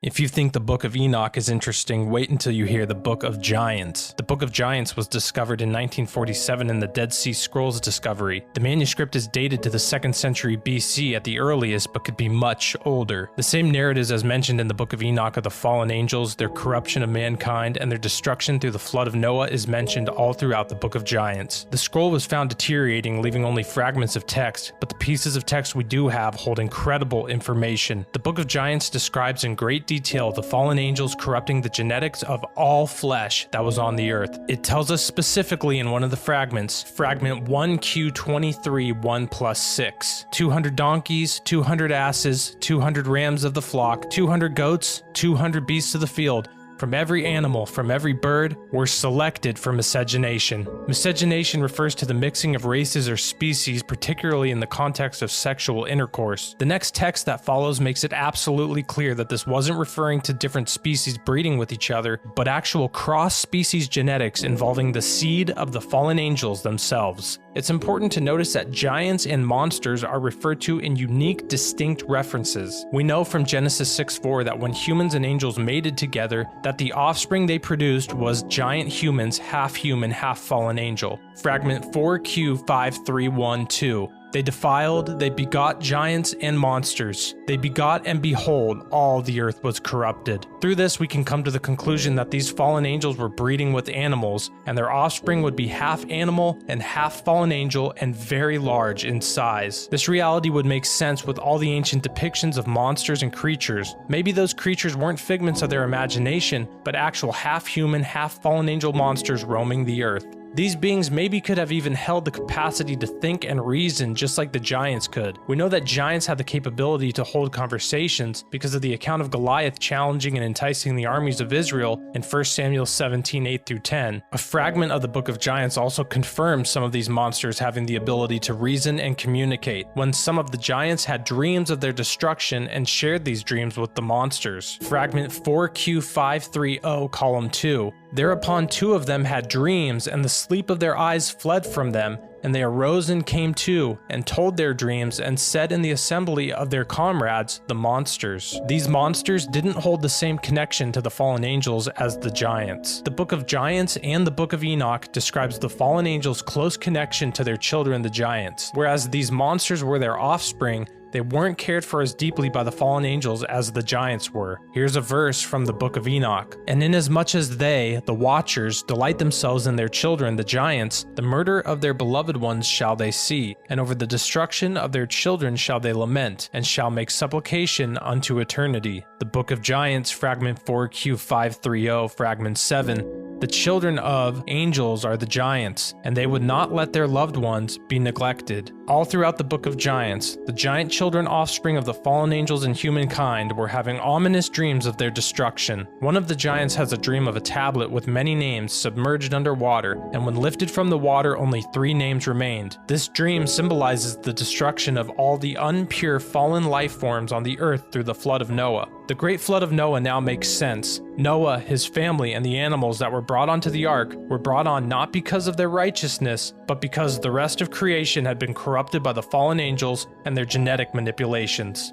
If you think the Book of Enoch is interesting, wait until you hear the Book of Giants. The Book of Giants was discovered in 1947 in the Dead Sea Scrolls discovery. The manuscript is dated to the 2nd century BC at the earliest, but could be much older. The same narratives as mentioned in the Book of Enoch of the fallen angels, their corruption of mankind, and their destruction through the flood of Noah is mentioned all throughout the Book of Giants. The scroll was found deteriorating, leaving only fragments of text, but the pieces of text we do have hold incredible information. The Book of Giants describes in great detail the fallen angels corrupting the genetics of all flesh that was on the earth. It tells us specifically in one of the fragments, fragment 1Q23 1 plus 6, 200 donkeys, 200 asses, 200 rams of the flock, 200 goats, 200 beasts of the field, from every animal, from every bird, were selected for miscegenation. Miscegenation refers to the mixing of races or species, particularly in the context of sexual intercourse. The next text that follows makes it absolutely clear that this wasn't referring to different species breeding with each other, but actual cross-species genetics involving the seed of the fallen angels themselves. It's important to notice that giants and monsters are referred to in unique, distinct references. We know from Genesis 6:4 that when humans and angels mated together, that the offspring they produced was giant humans, half human, half fallen angel. Fragment 4Q5312. They defiled, they begot giants and monsters. They begot, and behold, all the earth was corrupted. Through this, we can come to the conclusion that these fallen angels were breeding with animals, and their offspring would be half animal and half fallen angel and very large in size. This reality would make sense with all the ancient depictions of monsters and creatures. Maybe those creatures weren't figments of their imagination, but actual half-human, half-fallen angel monsters roaming the earth. These beings maybe could have even held the capacity to think and reason just like the giants could. We know that giants had the capability to hold conversations because of the account of Goliath challenging and enticing the armies of Israel in 1 Samuel 17, 8-10. A fragment of the Book of Giants also confirms some of these monsters having the ability to reason and communicate, when some of the giants had dreams of their destruction and shared these dreams with the monsters. Fragment 4Q530, column 2. Thereupon 2 of them had dreams, and the sleep of their eyes fled from them, and they arose and came to, and told their dreams, and said in the assembly of their comrades, the monsters. These monsters didn't hold the same connection to the fallen angels as the giants. The Book of Giants and the Book of Enoch describes the fallen angels' close connection to their children, the giants. Whereas these monsters were their offspring, they weren't cared for as deeply by the fallen angels as the giants were. Here's a verse from the Book of Enoch. And inasmuch as they, the watchers, delight themselves in their children, the giants, the murder of their beloved ones shall they see, and over the destruction of their children shall they lament, and shall make supplication unto eternity. The Book of Giants, fragment 4Q530, fragment 7. The children of angels are the giants, and they would not let their loved ones be neglected. All throughout the Book of Giants, the giant children offspring of the fallen angels and humankind were having ominous dreams of their destruction. One of the giants has a dream of a tablet with many names submerged under water, and when lifted from the water only 3 names remained. This dream symbolizes the destruction of all the unpure fallen life forms on the earth through the flood of Noah. The great flood of Noah now makes sense. Noah, his family, and the animals that were brought onto the ark were brought on not because of their righteousness, but because the rest of creation had been corrupted by the fallen angels and their genetic manipulations.